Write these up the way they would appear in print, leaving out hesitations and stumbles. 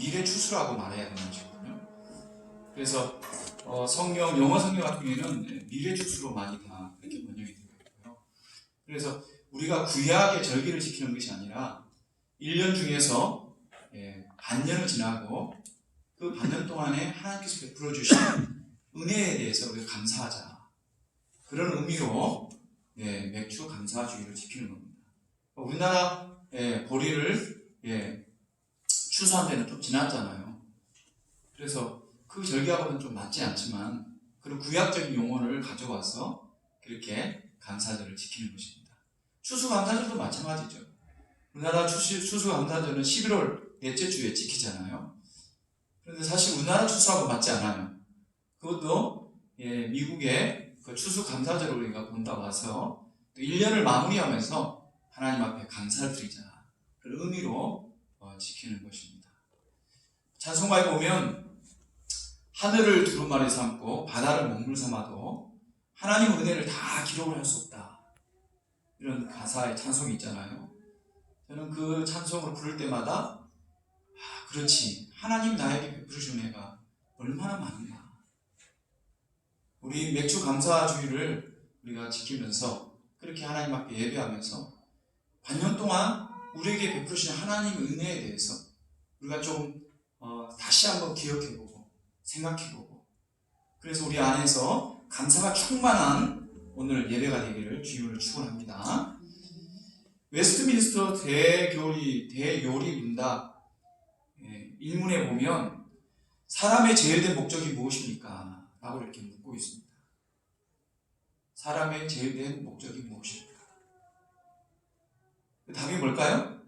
미래 추수라고 말해야 되는 것이거든요. 그래서 영어 성경 같은 경우에는 미래 추수로 많이 다 이렇게 번역이 되고 있고요. 그래서 우리가 구약의 절기를 지키는 것이 아니라 1년 중에서 반년을 지나고 그 반년 동안에 하나님께서 베풀어 주신 은혜에 대해서 우리가 감사하자. 그런 의미로 맥주 감사주의를 지키는 겁니다. 우리나라 보리를 추수한 데는 좀 지났잖아요. 그래서 그 절기하고는 좀 맞지 않지만 그런 구약적인 용어를 가져와서 그렇게 감사절을 지키는 것입니다. 추수감사절도 마찬가지죠. 우리나라 추수감사절은 11월 넷째 주에 지키잖아요. 그런데 사실 우리나라 추수하고 맞지 않아요. 그것도 미국의 그 추수감사절을 우리가 본다 와서 또 1년을 마무리하면서 하나님 앞에 감사를 드리자. 그런 의미로 지키는 것입니다. 찬송가에 보면 하늘을 두루마리 삼고 바다를 먹물 삼아도 하나님의 은혜를 다 기록을 할 수 없다. 이런 가사의 찬송이 있잖아요. 저는 그 찬송을 부를 때마다 그렇지. 하나님 나에게 베푸신 은혜가 얼마나 많은가. 우리 맥주 감사주의를 우리가 지키면서 그렇게 하나님 앞에 예배하면서 반년 동안 우리에게 베푸신 하나님의 은혜에 대해서 우리가 좀 다시 한번 기억해보고 생각해보고 그래서 우리 안에서 감사가 충만한 오늘 예배가 되기를 주님으로 축원합니다. 웨스트민스터 대요리 문답 일문에 보면 사람의 제일된 목적이 무엇입니까? 라고 이렇게 묻고 있습니다. 사람의 제일된 목적이 무엇입니까? 답이 뭘까요?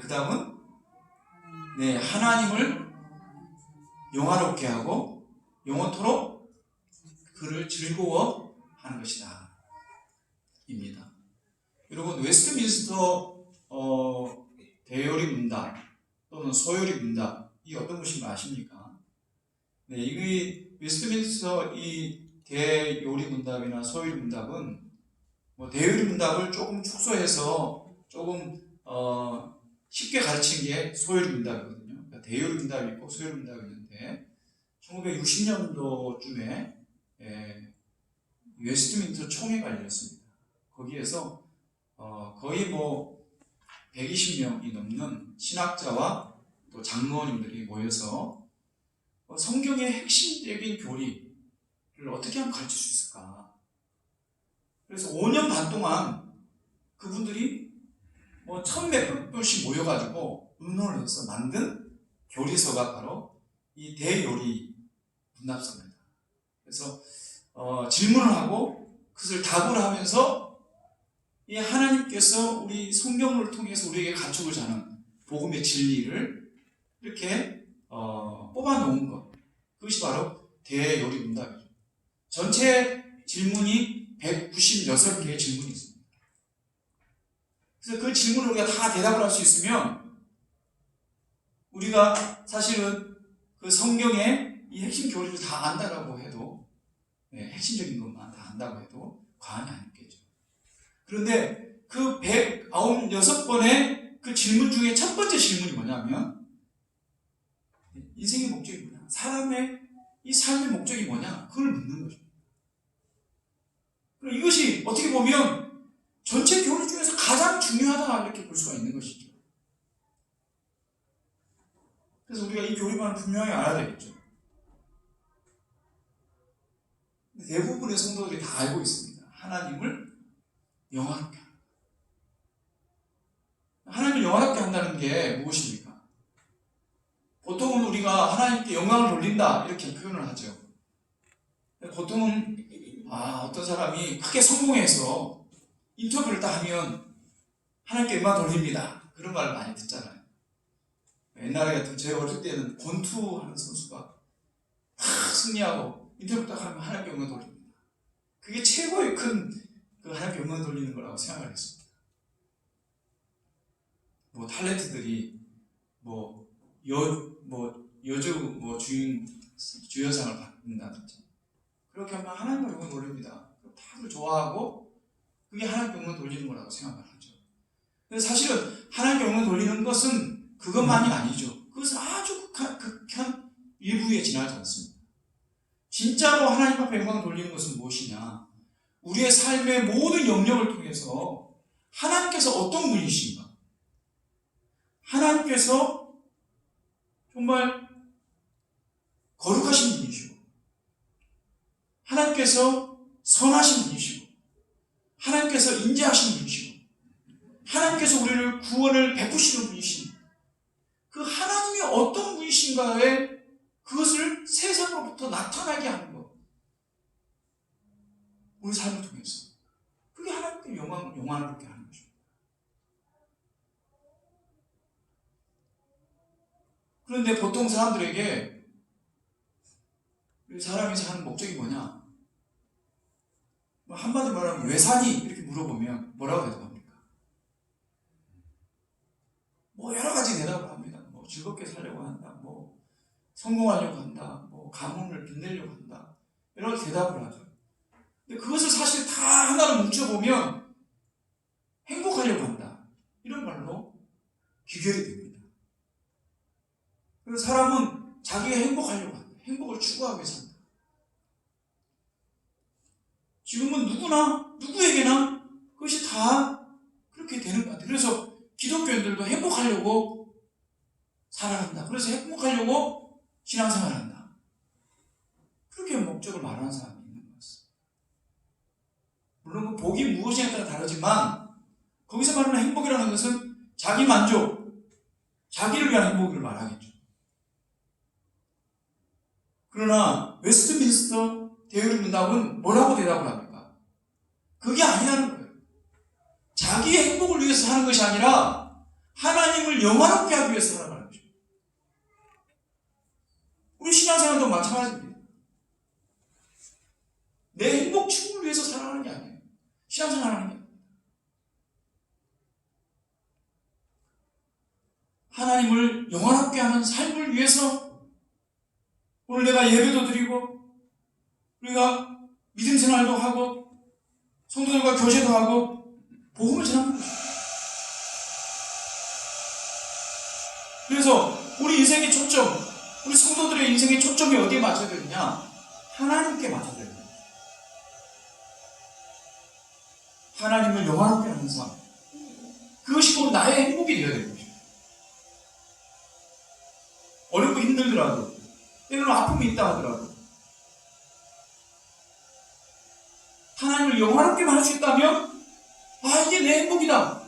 그 다음은 하나님을 영화롭게 하고 영원토록 그를 즐거워하는 것이다 입니다. 여러분 웨스트민스터 대요리 문답 또는 소요리 문답 이 어떤 것인가 아십니까? 이 웨스트민스터 이 대요리 문답이나 소요리 문답은 대요리 문답을 조금 축소해서 조금 쉽게 가르친 게 소요리 문답이거든요. 그러니까 대요리 문답이 있고 소요리 문답이 있는데 1960년도쯤에 웨스트민스터 총회가 열렸습니다. 거기에서 거의 120명이 넘는 신학자와 또 장로님들이 모여서 성경의 핵심적인 교리를 어떻게 하면 가르칠 수 있을까? 그래서 5년 반 동안 그분들이 1,000몇 분씩 모여가지고 의논을 해서 만든 교리서가 바로 이 대요리 문답서입니다. 그래서 질문을 하고 그것을 답을 하면서 이 하나님께서 우리 성경을 통해서 우리에게 가르치고자 하는 복음의 진리를 이렇게 뽑아놓은 것. 그것이 바로 대요리 문답이죠. 전체 질문이 196개의 질문이 있습니다. 그래서 그 질문을 우리가 다 대답을 할 수 있으면 우리가 사실은 그 성경의 이 핵심 교리를 다 안다라고 해도 핵심적인 것만 다 안다고 해도 과언이 아니겠죠. 그런데 그 196번의 그 질문 중에 첫 번째 질문이 뭐냐면 인생의 목적이 뭐냐? 사람의 이 삶의 목적이 뭐냐? 그걸 묻는 거죠. 이것이 어떻게 보면 전체 교리 중에서 가장 중요하다 이렇게 볼 수가 있는 것이죠. 그래서 우리가 이 교리만을 분명히 알아야 되겠죠. 대부분의 성도들이 다 알고 있습니다. 하나님을 영화롭게 한다. 하나님을 영화롭게 한다는 게 무엇입니까? 보통은 우리가 하나님께 영광을 돌린다 이렇게 표현을 하죠. 보통은 어떤 사람이 크게 성공해서 인터뷰를 딱 하면 하나님께 영광 돌립니다. 그런 말을 많이 듣잖아요. 옛날에 같은 제 어릴 때는 권투하는 선수가 다 승리하고 인터뷰 딱 하면 하나님께 영광 돌립니다. 그게 최고의 큰 하나님께 영광 돌리는 거라고 생각을 했습니다. 탤런트들이 여주 주연상을 받는다든지 그렇게 하면 하나님께 영광 돌립니다. 다들 좋아하고 그게 하나님께 영광 돌리는 거라고 생각을 하죠. 근데 사실은 하나님께 영광 돌리는 것은 그것만이 아니죠. 후에 지나지 않습니다. 진짜로 하나님 앞에 영광 돌리는 것은 무엇이냐? 우리의 삶의 모든 영역을 통해서 하나님께서 어떤 분이신가? 하나님께서 정말 거룩하신 분이시고, 하나님께서 선하신 분이시고, 하나님께서 인자하신 분이시고, 하나님께서 우리를 구원을 베푸시는 분이신, 그 하나님이 어떤 분이신가에 그것을 세상으로부터 나타나게 하는 것. 우리 삶을 통해서. 그게 하나님께 영광을 받게 하는 것입니다. 그런데 보통 사람들에게 사람이 사는 목적이 뭐냐? 한마디로 말하면 왜 사니? 이렇게 물어보면 뭐라고 대답합니까? 여러 가지 대답을 합니다. 즐겁게 살려고 한다. 성공하려고 한다. 가문을 빛내려고 한다. 여러 가지 대답을 하죠. 근데 그것을 사실 다 하나로 뭉쳐보면 행복하려고 한다. 이런 말로 귀결이 됩니다. 그래서 사람은 자기가 행복하려고 한다. 행복을 추구하기 위해서 한다. 지금은 누구에게나 그것이 다 그렇게 되는 것 같아요. 그래서 기독교인들도 행복하려고 살아간다. 그래서 행복하려고 신앙생활을 한다. 그렇게 목적을 말하는 사람이 있는 것 같습니다. 물론 그 복이 무엇이냐에 따라 다르지만 거기서 말하는 행복이라는 것은 자기 만족, 자기를 위한 행복을 말하겠죠. 그러나 웨스트민스터 대의를 문답은 뭐라고 대답을 합니까? 그게 아니라는 거예요. 자기의 행복을 위해서 사는 것이 아니라 하나님을 영화롭게 하기 위해서 살아가는 것입니다. 우리 신앙생활도 마찬가지입니다. 내 행복 추구를 위해서 살아가는 게 아니에요. 신앙생활하는 게 아니에요. 하나님을 영화롭게 하는 삶을 위해서 오늘 내가 예배도 드리고 우리가 믿음 생활도 하고 성도들과 교제도 하고 복음을 전하는 것입니다. 그래서 우리 인생의 초점, 우리 성도들의 인생의 초점이 어디에 맞춰야 되느냐? 하나님께 맞춰야 됩니다. 하나님을 영화롭게 하는 삶. 그것이 곧 나의 행복이 되어야 되는 것입니다. 어렵고 힘들더라도, 때로는 아픔이 있다 하더라도, 하나님을 영화롭게만 할 수 있다면, 이게 내 행복이다.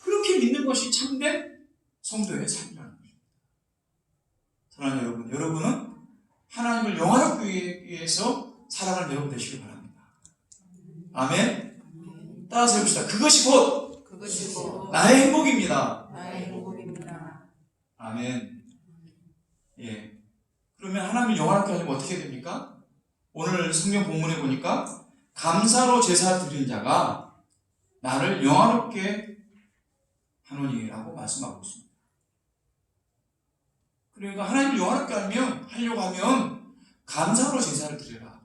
그렇게 믿는 것이 참된 성도의 삶이라는 것입니다. 사랑하는 여러분, 여러분은 하나님을 영화롭게 위해서 살아가는 여러분 되시길 바랍니다. 아멘. 따라서 해봅시다. 그것이 곧 나의 행복입니다. 아멘. 예. 그러면 하나님을 영화롭게 하려면 어떻게 됩니까? 오늘 성경 본문에 보니까 감사로 제사 드리는 자가 나를 영화롭게 하노니라고 말씀하고 있습니다. 그러니까 하나님을 영화롭게 하려고 하면 감사로 제사를 드려라.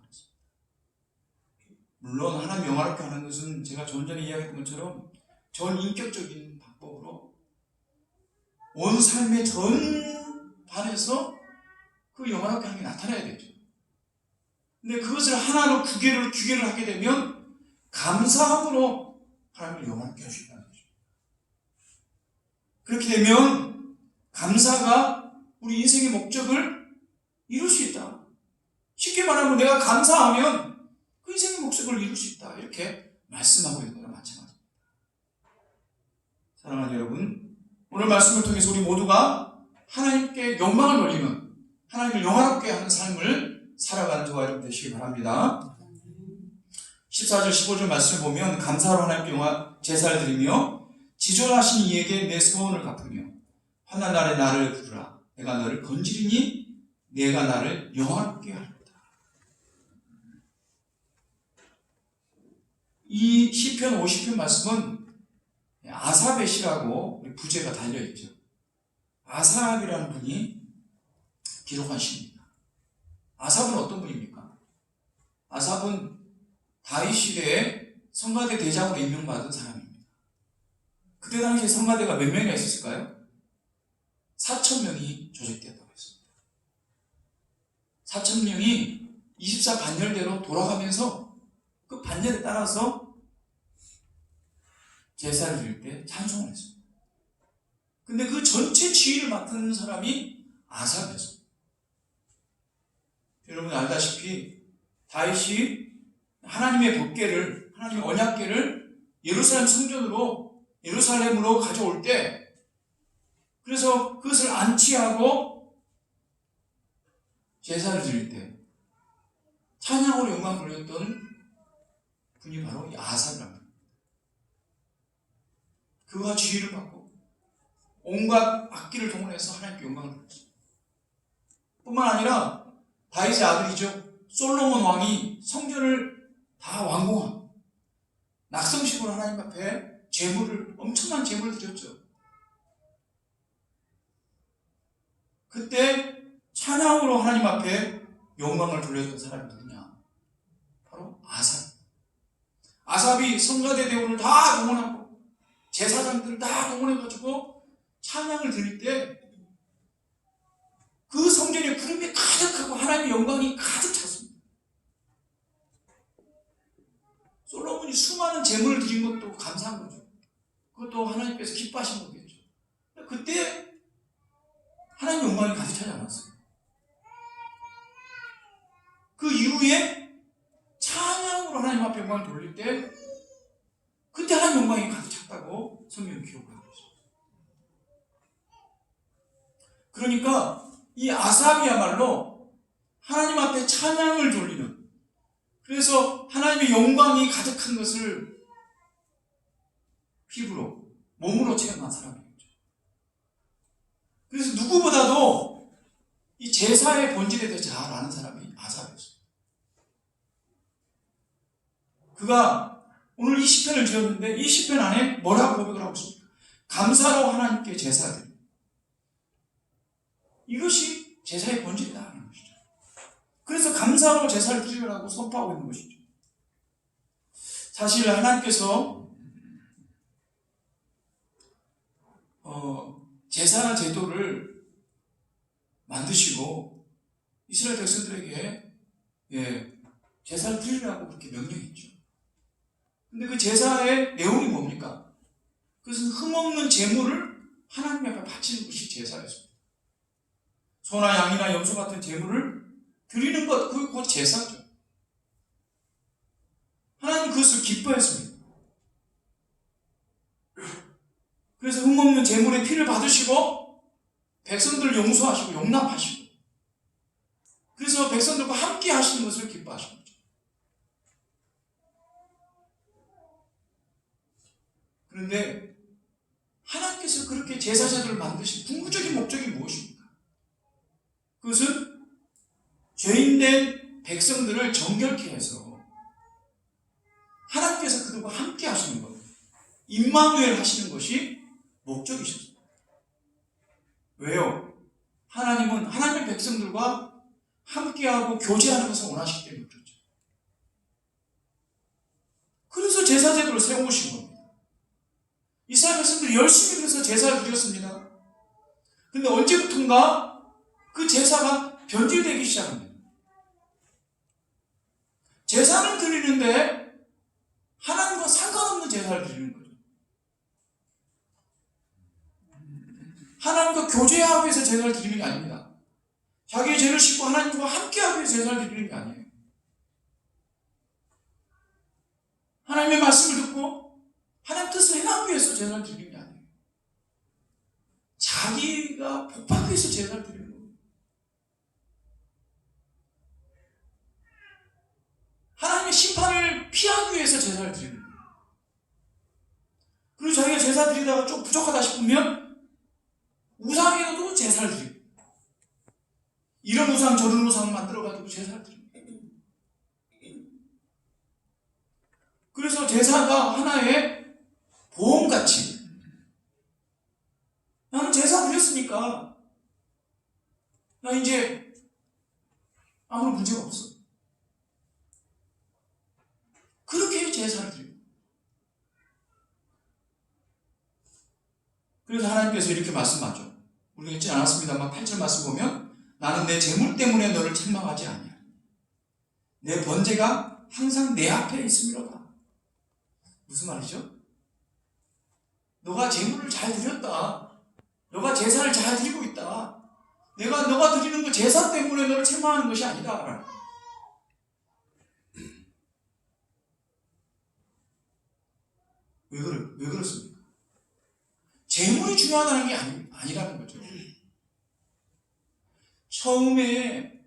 물론 하나님 영화롭게 하는 것은 제가 좀 전에 이야기했던 것처럼 전인격적인 방법으로 온 삶의 전반에서 그 영화롭게 하는 게 나타나야 되죠. 근데 그것을 하나로 규계를 하게 되면 감사함으로 하나님을 영화롭게 할 수 있다는 거죠. 그렇게 되면 감사가 우리 인생의 목적을 이룰 수 있다. 쉽게 말하면 내가 감사하면 그 인생의 목적을 이룰 수 있다. 이렇게 말씀하고 있는 거랑 마찬가지입니다. 사랑하는 여러분, 오늘 말씀을 통해서 우리 모두가 하나님께 영광을 돌리는, 하나님을 영화롭게 하는 삶을 살아가는 저와 여러분 되시기 바랍니다. 14절 15절 말씀을 보면 감사로 하나님께 제사를 드리며 지존하신 이에게 내 소원을 갚으며 환난 날에 나를 부르라. 내가 너를 건지리니 내가 나를 영화롭게 하리로다. 이 시편 50편 말씀은 아삽의 시라고 부제가 달려있죠. 아삽이라는 분이 기록한 시입니다. 아삽은 어떤 분입니까? 아삽은 다윗 시대에 성가대 대장으로 임명받은 사람입니다. 그때 당시에 성가대가 몇 명이나 있었을까요? 4,000명이 조직되었다고 했습니다. 4,000명이 24 반열대로 돌아가면서 그 반열에 따라서 제사를 드릴 때 찬송을 했습니다. 근데 그 전체 지휘를 맡은 사람이 아삽이었습니다. 여러분 알다시피 다윗이 하나님의 법궤를, 하나님의 언약궤를 예루살렘으로 가져올 때, 그래서 그것을 안치하고 제사를 드릴 때 찬양으로 영광 돌렸던 분이 바로 이 아삽이랍니다. 그가 지휘를 받고 온갖 악기를 동원해서 하나님께 영광을 돌렸습니다. 뿐만 아니라 다윗의 아들이죠, 솔로몬 왕이 성전을 다 완공한 낙성식으로 하나님 앞에 엄청난 제물을 드렸죠. 그때 찬양으로 하나님 앞에 영광을 돌렸던 사람이 누구냐? 바로 아삽. 아삽이 성가대 대원을 다 동원하고 제사장들을 다 동원해가지고 찬양을 드릴 때 그 성전에 구름이 가득하고 하나님의 영광이 가득 찼습니다. 솔로몬이 수많은 제물을 드린 것도 감사한 거죠. 그것도 하나님께서 기뻐하신 거겠죠. 그때 하나님의 영광이 가득 차지 않았어요. 그 이후에 찬양으로 하나님 앞에 영광을 돌릴 때 그때 하나님의 영광이 가득 찼다고 성경이 기록하고 있습니다. 그러니까 이 아삽이야말로 하나님 앞에 찬양을 돌리는, 그래서 하나님의 영광이 가득한 것을 피부로, 몸으로 체험한 사람이죠. 그래서 누구보다도 이 제사의 본질에 대해 잘 아는 사람이 아삽이었어요. 그가 오늘 이 시편을 지었는데 이 시편 안에 뭐라고 고백을 하고 있습니까? 감사로 하나님께 제사드립니다. 이것이 제사의 본질이다 하는 것이죠. 그래서 감사로 제사를 드리라고 선포하고 있는 것이죠. 사실 하나님께서 제사 제도를 만드시고 이스라엘 백성들에게 제사를 드리라고 그렇게 명령했죠. 근데 그 제사의 내용이 뭡니까? 그것은 흠없는 제물을 하나님 앞에 바치는 것이 제사였습니다. 소나 양이나 염소 같은 제물을 드리는 것, 그것 제사죠. 하나님 그것을 기뻐했습니다. 그래서 흠없는 제물의 피를 받으시고 백성들을 용서하시고 용납하시고, 그래서 백성들과 함께 하시는 것을 기뻐하신 거죠. 그런데 하나님께서 그렇게 제사제도를 만드신 궁극적인 목적이 무엇입니까? 그것은 죄인된 백성들을 정결케 해서 하나님께서 그들과 함께 하시는 것, 임마누엘 하시는 것이 목적이셨습니다. 왜요? 하나님은 하나님의 백성들과 함께하고 교제하는 것을 원하시기 때문에 그렇죠. 그래서 제사제도를 세우신 겁니다. 이스라엘 백성들이 열심히 그래서 제사를 드렸습니다. 근데 언제부턴가 그 제사가 변질되기 시작합니다. 제사를 드리는데 하나님과 상관없는 제사를 드리는 거죠. 하나님과 교제하기 위해서 제사를 드리는 게 아닙니다. 자기의 죄를 씻고 하나님과 함께하기 위해서 제사를 드리는 게 아니에요. 하나님의 말씀을 듣고 하나님 뜻을 행하기 위해서 제사를 드리는 게 아니에요. 자기가 복받기 위해서 제사를 드리는 거예요. 하나님의 심판을 피하기 위해서 제사를 드리는 거예요. 그리고 자기가 제사 드리다가 좀 부족하다 싶으면 우상에도 제사를 드리고, 이런 우상 저런 우상 만들어가지고 제사를 드립니다. 그래서 제사가 하나의 보험같이, 나는 제사 드렸으니까 나 이제 아무런 문제가 없어, 그렇게 제사를 드립니다. 그래서 하나님께서 이렇게 말씀하죠. 우리가 읽지 않았습니다만 8절 말씀 보면 나는 내 재물 때문에 너를 책망하지 아니하리니 내 번제가 항상 내 앞에 있음이로다. 무슨 말이죠? 너가 재물을 잘 드렸다. 너가 제사를 잘 드리고 있다. 너가 드리는 그 제사 때문에 너를 책망하는 것이 아니다. 왜 그렇습니까? 재물이 중요하다는 게 아니라는 거죠. 처음에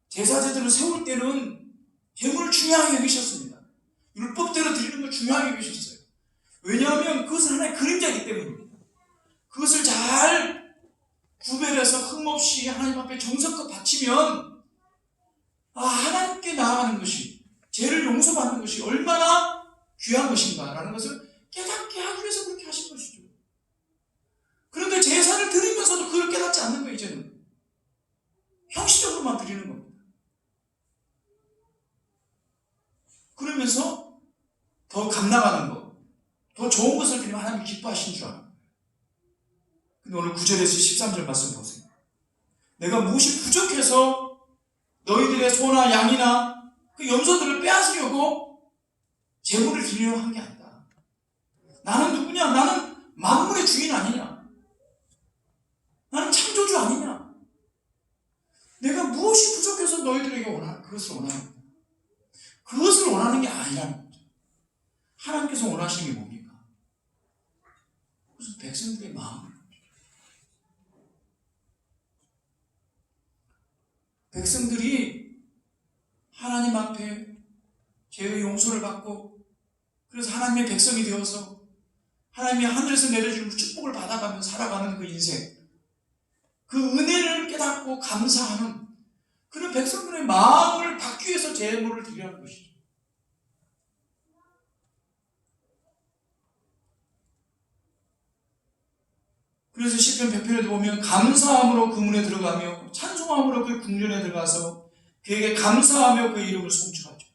제사제들을 세울 때는 재물을 중요하게 여기셨습니다. 율법대로 드리는 걸 중요하게 여기셨어요. 왜냐하면 그것은 하나의 그림자이기 때문입니다. 그것을 잘 구별해서 흠없이 하나님 앞에 정성껏 바치면 하나님께 나아가는 것이, 죄를 용서받는 것이 얼마나 귀한 것인가라는 것을 깨닫게 하기 위해서 그렇게 하신 것이죠. 그런데 제사를 드리면서도 그걸 깨닫지 않는 거예요. 이제는 형식적으로만 드리는 겁니다. 그러면서 더 감나가는 것, 더 좋은 것을 드리면 하나님이 기뻐하시는 줄 아는 거예요. 근데 오늘 9절에서 13절 말씀 보세요. 내가 무엇이 부족해서 너희들의 소나 양이나 그 염소들을 빼앗으려고 제물을 드리려고 한 게 아니다. 나는 누구냐? 나는 만물의 주인 아니냐? 나는 창조주 아니냐? 내가 무엇이 부족해서 너희들에게 그것을 원하는 거야? 그것을 원하는 게 아니라는 거죠. 하나님께서 원하시는 게 뭡니까? 그것은 백성들의 마음을. 백성들이 하나님 앞에 죄의 용서를 받고 그래서 하나님의 백성이 되어서 하나님이 하늘에서 내려주는 축복을 받아가며 살아가는 그 인생, 그 은혜를 깨닫고 감사하는 그런 백성들의 마음을 받기 위해서 제물을 드리라는 것이죠. 그래서 시편 100편에도 보면 감사함으로 그 문에 들어가며 찬송함으로 그 궁전에 들어가서 그에게 감사하며 그 이름을 송축하죠.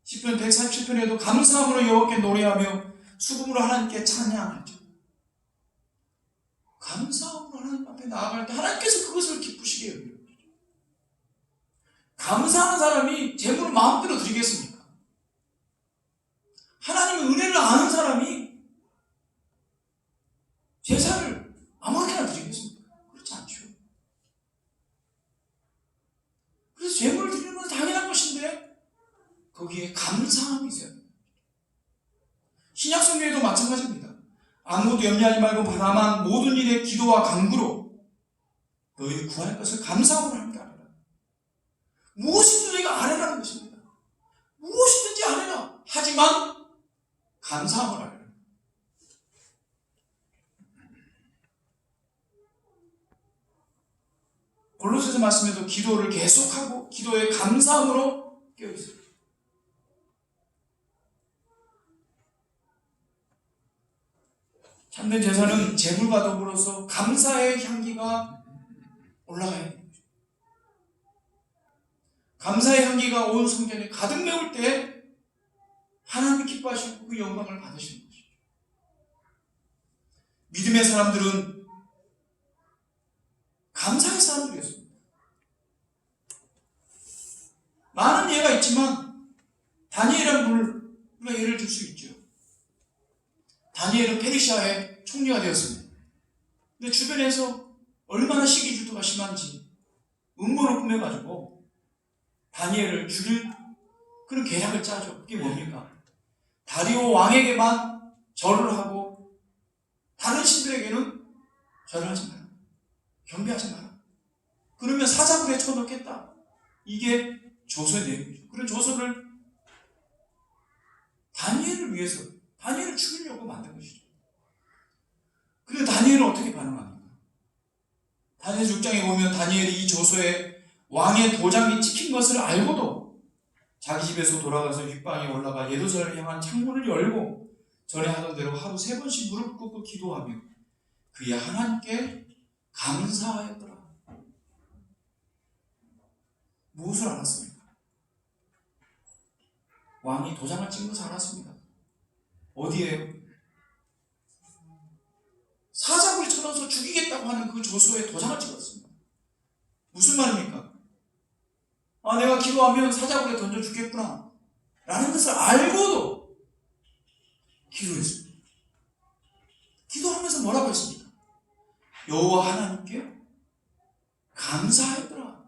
시편 147편에도 감사함으로 여호와께 노래하며 수금으로 하나님께 찬양하죠. 감사함으로 하나님 앞에 나아갈 때 하나님께서 그것을 기쁘시게 여겨요. 감사하는 사람이 재물을 마음대로 드리겠습니까? 하나님의 은혜를 아는 사람이 제사를 아무렇게나 드리겠습니까? 그렇지 않죠. 그래서 재물을 드리는 건 당연한 것인데 거기에 감사함이 있어야 합니다. 신약성경에도 마찬가지입니다. 아무것도 염려하지 말고 다만 모든 일에 기도와 간구로 너희 구할 것을 감사함으로 하는 게 아니라 무엇이든 너희가 아뢰라는 것입니다. 무엇이든지 아뢰라. 하지만 감사함을 아뢰라. 골로새서 말씀에도 기도를 계속하고 기도에 감사함으로 껴있어요. 참된 제사는 제물과 더불어서 감사의 향기가 올라가야 합니다. 감사의 향기가 온 성전에 가득 메울 때 하나님이 기뻐하시고 그 영광을 받으시는 것이죠. 믿음의 사람들은 감사의 사람들이었습니다. 많은 예가 있지만 다니엘은 우리가 예를 들 수 있죠. 다니엘은 페르시아의 총리가 되었습니다. 근데 주변에서 얼마나 시기 질투가 심한지 음모를 꾸며가지고 다니엘을 죽일 그런 계략을 짜죠. 그게 뭡니까? 다리오 왕에게만 절을 하고 다른 신들에게는 절을 하지 마라. 경배하지 마라. 그러면 사자굴에 쳐넣겠다. 이게 조서의 내용이죠. 그런 조서를 다니엘을 위해서 다니엘을 죽이려고 만든 것이죠. 그리고 다니엘은 어떻게 반응합니까? 다니엘 6장에 보면 다니엘이 이 조서에 왕의 도장이 찍힌 것을 알고도 자기 집에서 돌아가서 윗방에 올라가 예루살렘을 향한 창문을 열고 전에 하던 대로 하루 3번씩 무릎 꿇고 기도하며 그의 하나님께 감사하였더라. 무엇을 알았습니까? 왕이 도장을 찍은 것을 알았습니다. 어디에요? 사자굴에 쳐넣어서 죽이겠다고 하는 그 조서에 도장을 찍었습니다. 무슨 말입니까? 아, 내가 기도하면 사자굴에 던져 죽겠구나 라는 것을 알고도 기도했습니다. 기도하면서 뭐라고 했습니까? 여호와 하나님께 감사하더라.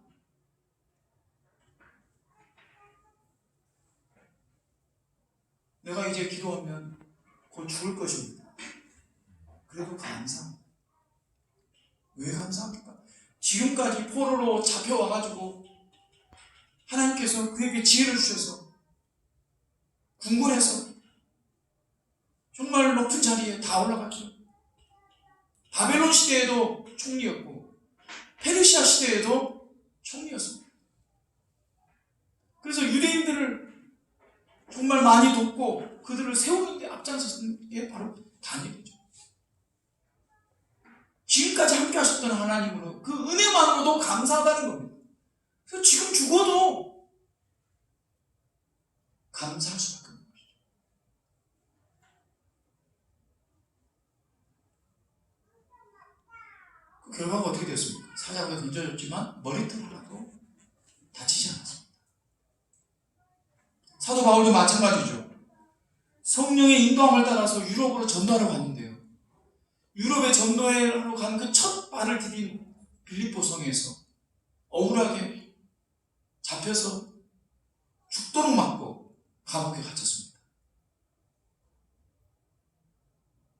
내가 이제 기도하면 곧 죽을 것입니다. 그래도 감사합니다. 왜 감사합니까? 지금까지 포로로 잡혀와가지고 하나님께서 그에게 지혜를 주셔서 궁궐에서 정말 높은 자리에 다 올라갔죠. 바벨론 시대에도 총리였고 페르시아 시대에도 총리였습니다. 그래서 유대인들을 정말 많이 돕고 그들을 세우는 데 앞장섰던 게 바로 다니엘이죠. 지금까지 함께 하셨던 하나님으로 그 은혜만으로도 감사하다는 겁니다. 그래서 지금 죽어도 감사할 수밖에 없는 것이죠. 그 결과가 어떻게 됐습니까? 사자굴에 던져졌지만 머리털 하나도 다치지 않았습니다. 사도 바울도 마찬가지죠. 성령의 인도함을 따라서 유럽으로 전도하러 갔는데요. 유럽에 전도하러 간 그 첫 발을 디딘 빌립보 성에서 억울하게 잡혀서 죽도록 맞고 감옥에 갇혔습니다.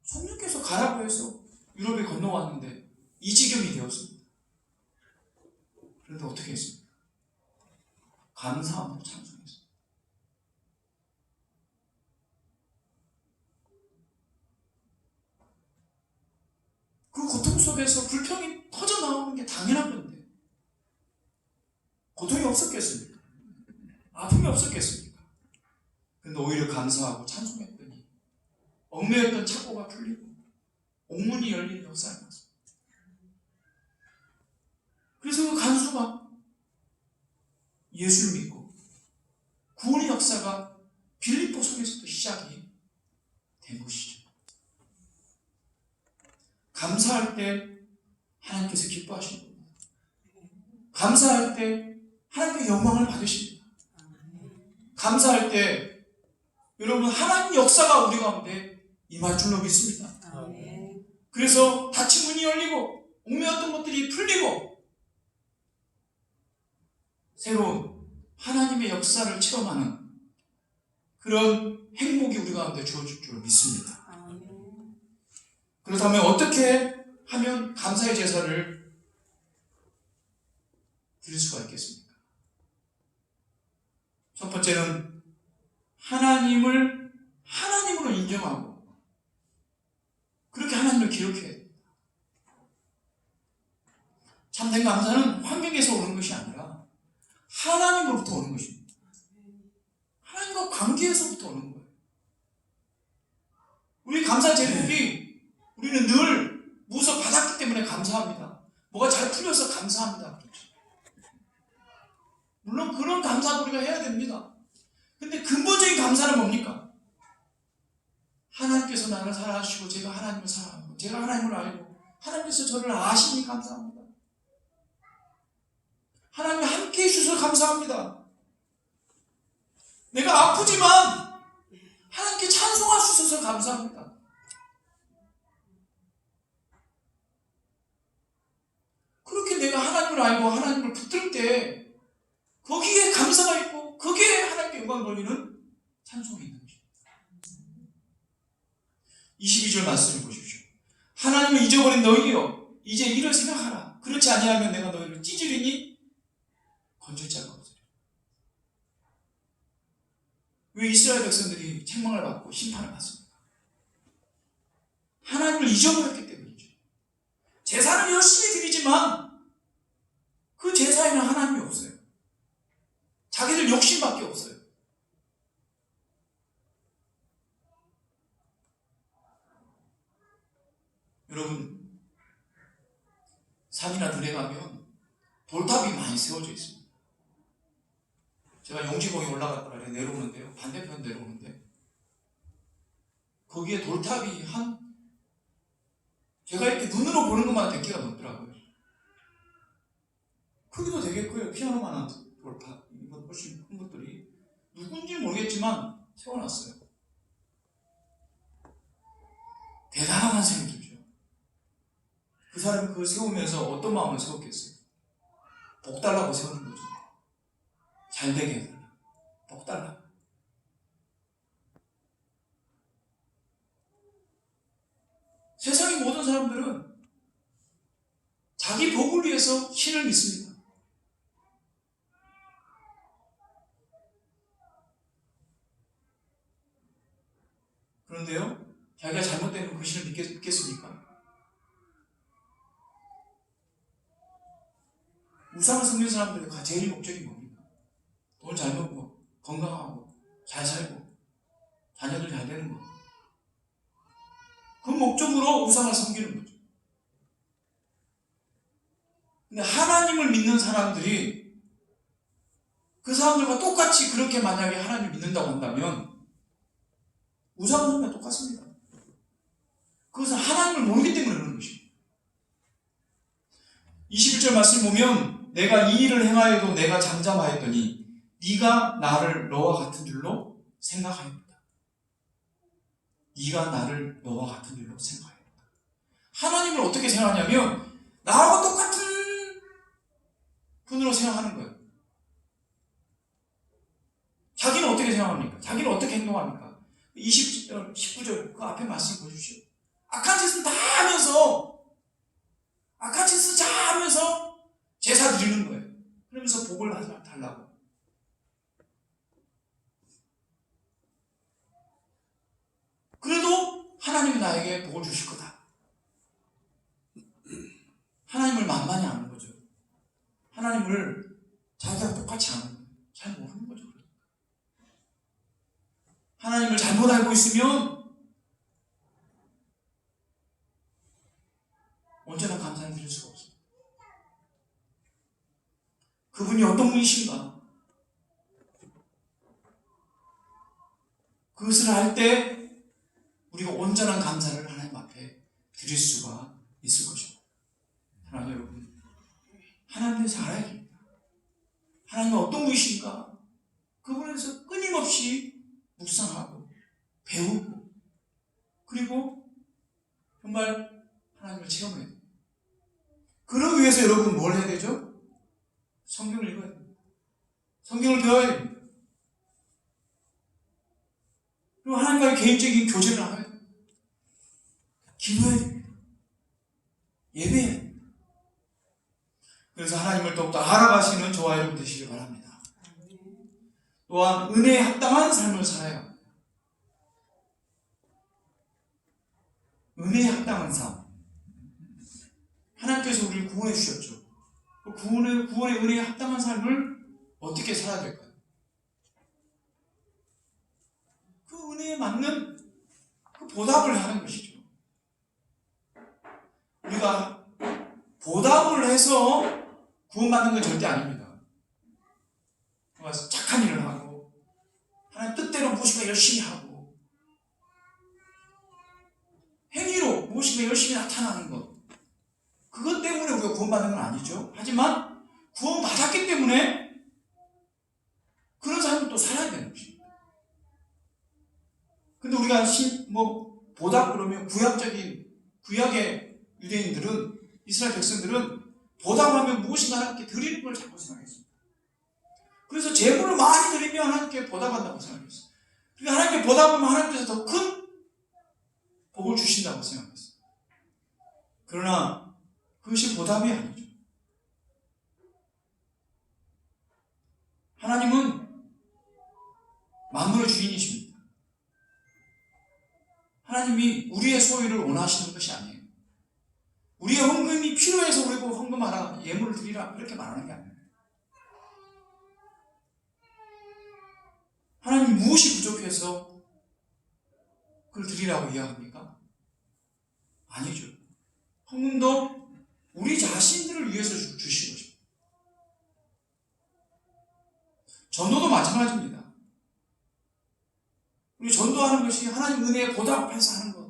성령께서 가라고 해서 유럽에 건너왔는데 이 지경이 되었습니다. 그런데 어떻게 했습니까? 감사함으로 찬송했습니다. 그 고통 속에서 불평이 터져나오는 게 당연한 건데 고통이 없었겠습니까? 아픔이 없었겠습니까? 그런데 오히려 감사하고 찬송했더니 얽매였던 착고가 풀리고 옥문이 열리는 역사가 났습니다. 그래서 그 간수가 예수를 믿고 구원의 역사가 빌립보 성에서부터 시작이 된 것이죠. 감사할 때 하나님께서 기뻐하시는 겁니다. 감사할 때 하나님께 영광을 받으십니다. 감사할 때 여러분 하나님 역사가 우리 가운데 임할 줄로 믿습니다. 그래서 닫힌 문이 열리고 옥매였던 것들이 풀리고 새로운 하나님의 역사를 체험하는 그런 행복이 우리 가운데 주어질 줄로 믿습니다. 그렇다면 어떻게 하면 감사의 제사를 드릴 수가 있겠습니까? 첫 번째는 하나님을 하나님으로 인정하고 그렇게 하나님을 기록해야 됩니다. 참된 감사는 환경에서 오는 것이 아니라 하나님으로부터 오는 것입니다. 하나님과 관계에서부터 오는 거예요. 우리 감사 제목이 우리는 늘 무엇을 받았기 때문에 감사합니다. 뭐가 잘 풀려서 감사합니다. 그렇죠. 물론 그런 감사도 우리가 해야 됩니다. 근데 근본적인 감사는 뭡니까? 하나님께서 나를 사랑하시고 제가 하나님을 사랑하고 제가 하나님을 알고 하나님께서 저를 아시니 감사합니다. 하나님이 함께해 주셔서 감사합니다. 내가 아프지만 하나님께 찬송할 수 있어서 감사합니다. 그렇게 내가 하나님을 알고 하나님을 붙들 때 거기에 감사가 있고 거기에 하나님께 영광을 돌리는 찬송이 있는 것입니다. 22절 말씀을 보십시오. 하나님을 잊어버린 너희여 이제 이를 생각하라. 그렇지 아니하면 내가 너희를 찢으리니 건질 자가 없으리라. 왜 이스라엘 백성들이 책망을 받고 심판을 받습니까? 하나님을 잊어버렸기 때문이죠. 제사를 열심히 드리지만 그 제사에는 하나님이 없어요. 자기들 욕심밖에 없어요. 여러분, 산이나 들에 가면 돌탑이 많이 세워져 있습니다. 제가 용지봉에 올라갔다가 내려오는데요. 반대편 내려오는데 거기에 돌탑이 제가 이렇게 눈으로 보는 것만 100개가 넘더라고요. 크기도 되게 커요. 피아노만한 돌파, 이거 훨씬 큰 것들이. 누군지 모르겠지만 세워놨어요. 대단한 생기죠. 그 사람이 그걸 세우면서 어떤 마음을 세웠겠어요? 복 달라고 세우는 거죠. 잘 되게 해달라. 복 달라. 세상의 모든 사람들은 자기 복을 위해서 신을 믿습니다. 그런데요, 자기가 잘못되면 그 신을 믿겠습니까? 우상을 섬기는 사람들의 제일 목적이 뭡니까? 돈 잘 벌고, 건강하고, 잘 살고, 자녀들 잘 되는 거. 그 목적으로 우상을 섬기는 거죠. 근데 하나님을 믿는 사람들이 그 사람들과 똑같이 그렇게 만약에 하나님을 믿는다고 한다면 우상을 섬기면 똑같습니다. 그것은 하나님을 모르기 때문에 그런 것입니다. 21절 말씀 보면 내가 이 일을 행하여도 내가 잠잠하였더니 네가 나를 너와 같은 줄로 생각하였다. 네가 나를 너와 같은 줄로 생각하였다. 하나님을 어떻게 생각하냐면 나하고 똑같은 분으로 생각하는 거예요. 자기는 어떻게 생각합니까? 자기는 어떻게 행동합니까? 20절, 19절 그 앞에 말씀 보십시오. 악한 짓은 다 하면서 악한 짓은 다 하면서 제사 드리는 거예요. 그러면서 복을 달라고. 그래도 하나님이 나에게 복을 주실 거다. 하나님을 만만히 아는 거죠. 하나님을 자기가 똑같이 아는 거예요. 잘 모르는 거죠. 하나님을 잘못 알고 있으면 언제나 감사를 드릴 수가 없습니다. 그분이 어떤 분이신가? 그것을 알 때 우리가 온전한 감사를 하나님 앞에 드릴 수가 있을 것입니다. 하나님 여러분, 하나님에 대해서 알아야 됩니다. 하나님은 어떤 분이신가? 그분에서 끊임없이 묵상하고 배우고 그리고 정말 하나님을 체험해야 됩니다. 그러기 위해서 여러분 뭘 해야 되죠? 성경을 읽어야 됩니다. 성경을 배워야 됩니다. 그리고 하나님과의 개인적인 교제를 하야 됩니다. 기도해야 됩니다. 예배해야 됩니다. 그래서 하나님을 더욱더 알아가시는 저와 여러분 되시길 바랍니다. 또한 은혜에 합당한 삶을 살아야 합니다. 은혜에 합당한 삶. 하나님께서 우리를 구원해 주셨죠. 그 구원의 은혜에 합당한 삶을 어떻게 살아야 될까요? 그 은혜에 맞는 그 보답을 하는 것이죠. 우리가 보답을 해서 구원받는 건 절대 아닙니다. 착한 일을 하고 하나님 뜻대로 무엇인가 열심히 하고 행위로 무엇인가 열심히 나타나는 것, 그것 때문에 우리가 구원받는 건 아니죠. 하지만 구원받았기 때문에 그런 삶을 또 살아야 되는 것입니다. 근데 우리가 보답 그러면 구약의 유대인들은, 이스라엘 백성들은 보답하면 무엇인가 하나님께 드리는 걸 자꾸 생각했습니다. 그래서 재물을 많이 드리면 하나님께 보답한다고 생각했어요. 그러니까 하나님께 보답하면 하나님께서 더 큰 복을 주신다고 생각했어요. 그러나 그것이 보답이 아니죠. 하나님은 만물의 주인이십니다. 하나님이 우리의 소유를 원하시는 것이 아니에요. 우리의 헌금이 필요해서 우리가 헌금하라, 예물을 드리라 이렇게 말하는 게 아니에요. 하나님 무엇이 부족해서 그걸 드리라고 이야기합니까? 아니죠. 헌금도 우리 자신들을 위해서 주신 것입니다. 전도도 마찬가지입니다. 우리 전도하는 것이 하나님 은혜에 보답해서 하는 것.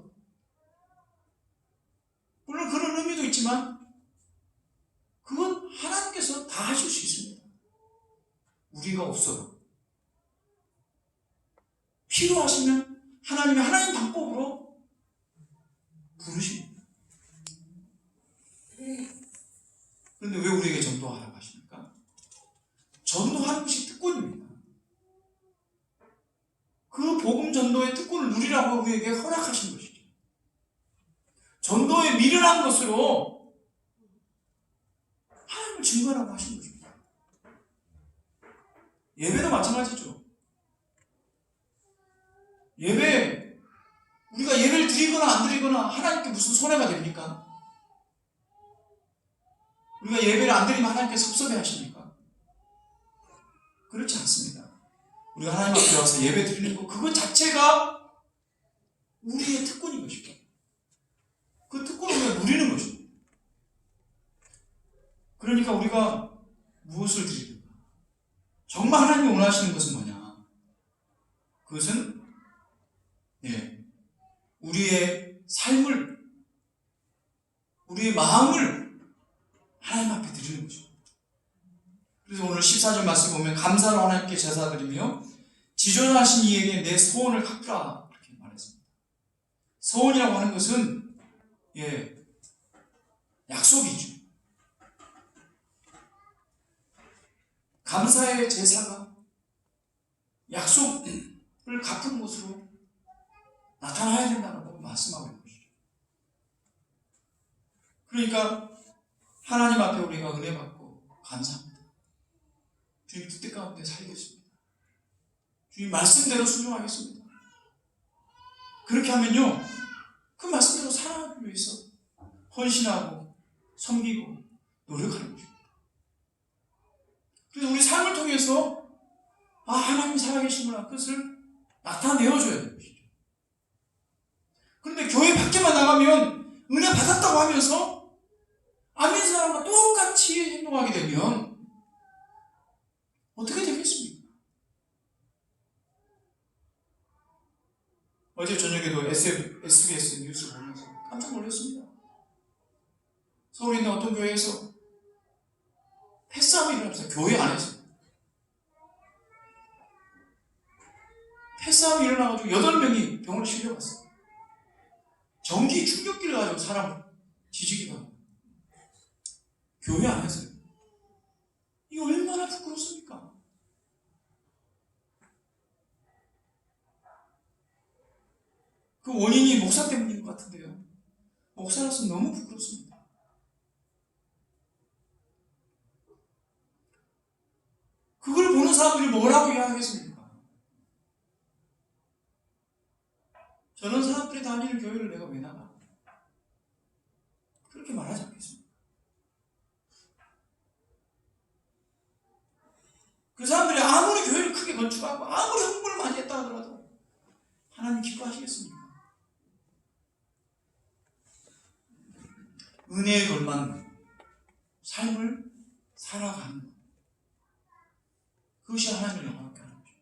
물론 그런 의미도 있지만 그건 하나님께서 다 다 하실 수 있습니다. 우리가 없어도. 필요하시면 하나님이 하나님 방법으로 부르십니다. 그런데 왜 우리에게 전도하라고 하십니까? 전도하는 것이 특권입니다. 그 복음 전도의 특권을 누리라고 우리에게 허락하신 것이죠. 전도에 미련한 것으로 하나님을 증거하라고 하신 것입니다. 예배도 마찬가지죠. 예배, 우리가 예배를 드리거나 안 드리거나 하나님께 무슨 손해가 됩니까? 우리가 예배를 안 드리면 하나님께 섭섭해 하십니까? 그렇지 않습니다. 우리가 하나님 앞에 와서 예배 드리는 것, 그것 자체가 우리의 특권인 것입니다. 그 특권을 우리가 누리는 것입니다. 그러니까 우리가 무엇을 드리는가? 정말 하나님이 원하시는 것은 뭐냐? 그것은 우리의 삶을, 우리의 마음을 하나님 앞에 드리는 것입니다. 그래서 오늘 14절 말씀 보면 감사로 하나님께 제사드리며 지존하신 이에게 내 소원을 갚으라 이렇게 말했습니다. 소원이라고 하는 것은 약속이죠. 감사의 제사가 약속을 갚은 것으로 나타나야 된다고 말씀하고 있는 것이죠. 그러니까 하나님 앞에 우리가 은혜 받고 감사합니다. 주님 뜻 가운데 살겠습니다. 주님 말씀대로 순종하겠습니다. 그렇게 하면요, 그 말씀대로 살아가기 위해서 헌신하고 섬기고 노력하는 것입니다. 그래서 우리 삶을 통해서 하나님이 살아계시구나, 그것을 나타내어줘야 되는 것이죠. 그런데 교회 밖에만 나가면 은혜 받았다고 하면서 안 믿는 사람과 똑같이 행동하게 되면 어떻게 되겠습니까? 어제 저녁에도 SBS 뉴스 보면서 깜짝 놀랐습니다. 서울에 있는 어떤 교회에서 패싸움이 일어나면서, 교회 안에서 패싸움이 일어나가지고 8명이 병원에 실려갔어요. 전기 충격기를 가지고 사람을 뒤지기도 하고. 교회 안에서요. 이거 얼마나 부끄럽습니까? 그 원인이 목사 때문인 것 같은데요. 목사로서 너무 부끄럽습니다. 그걸 보는 사람들이 뭐라고 이야기하겠습니까? 저런 사람들이 다니는 교회를 내가 왜 나가? 그렇게 말하지 않겠습니까? 그 사람들이 아무리 교회를 크게 건축하고 아무리 홍보를 많이 했다 하더라도 하나님 기뻐하시겠습니까? 은혜에 걸맞는 삶을 살아가는 것, 그것이 하나님을 영광케 하는 거죠.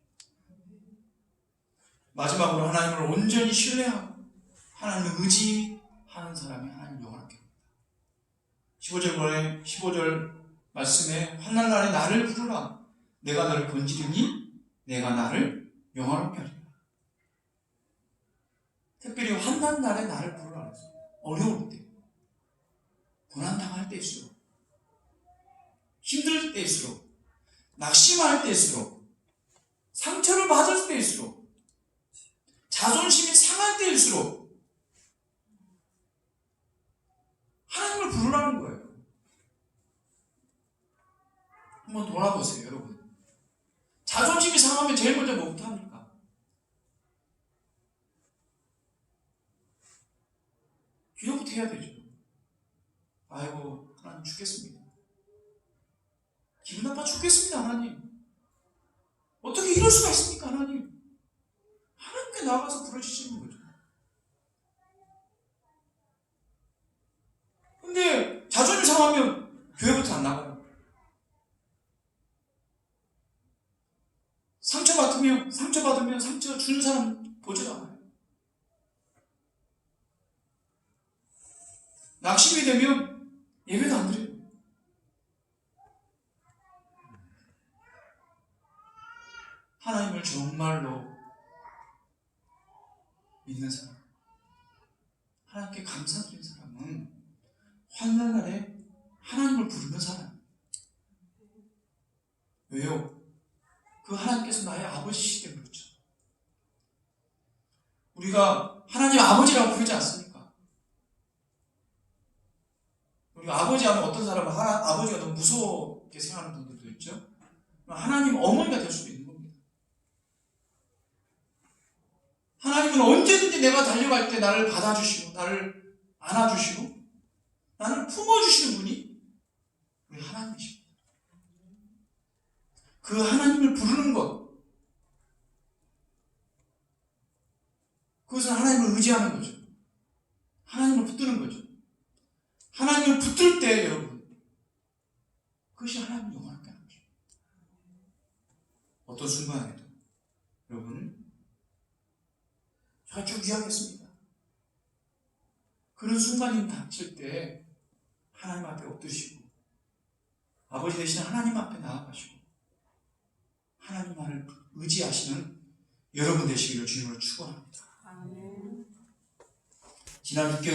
마지막으로 하나님을 온전히 신뢰하고 하나님을 의지하는 사람이 하나님을 영광케 합니다. 15절 말씀에 환난 날에 나를 부르라, 내가 너를 건지리니 내가 나를 영화롭게 하리라. 특별히 환난 날에 나를 부르라 그랬어요. 어려울 때, 고난당할 때일수록, 힘들 때일수록, 낙심할 때일수록, 상처를 받을 때일수록, 자존심이 상할 때일수록 하나님을 부르라는 거예요. 한번 돌아보세요, 여러분. 자존심이 상하면 제일 먼저 뭐부터 합니까? 기도부터 해야 되죠. 아이고, 하나님 죽겠습니다. 기분 나빠 죽겠습니다, 하나님. 어떻게 이럴 수가 있습니까, 하나님? 하나님께 나가서 부르짖는 거죠. 근데 자존심 상하면 교회부터 안 나가요. 상처받으면 상처 주는 사람 보지도 않아요. 낙심이 되면 예배도 안 드려요. 환난날에 하나님을 부르는 사람. 왜요? 그 하나님께서 나의 아버지시기 때문에 그렇죠. 우리가 하나님 아버지라고 부르지 않습니까? 우리가 아버지 하면 어떤 사람은 아버지가 너무 무섭게 생각하는 분들도 있죠. 하나님 어머니가 될 수도 있는 겁니다. 하나님은 언제든지 내가 달려갈 때 나를 받아주시고 나를 안아주시고 나를 품어주시는 분이 우리 하나님이십니다. 그 하나님을 부르는 것, 그것은 하나님을 의지하는 거죠. 하나님을 붙드는 거죠. 하나님을 붙들 때 여러분, 그것이 하나님을 영원하게 하는 거죠. 어떤 순간에도 여러분, 제가 쭉 이야기했습니다. 그런 순간이 닥칠 때 하나님 앞에 엎드시고 아버지 대신 하나님 앞에 나아가시고 하나님만을 의지하시는 여러분 되시기를 주님으로 축원합니다. 지난 6개월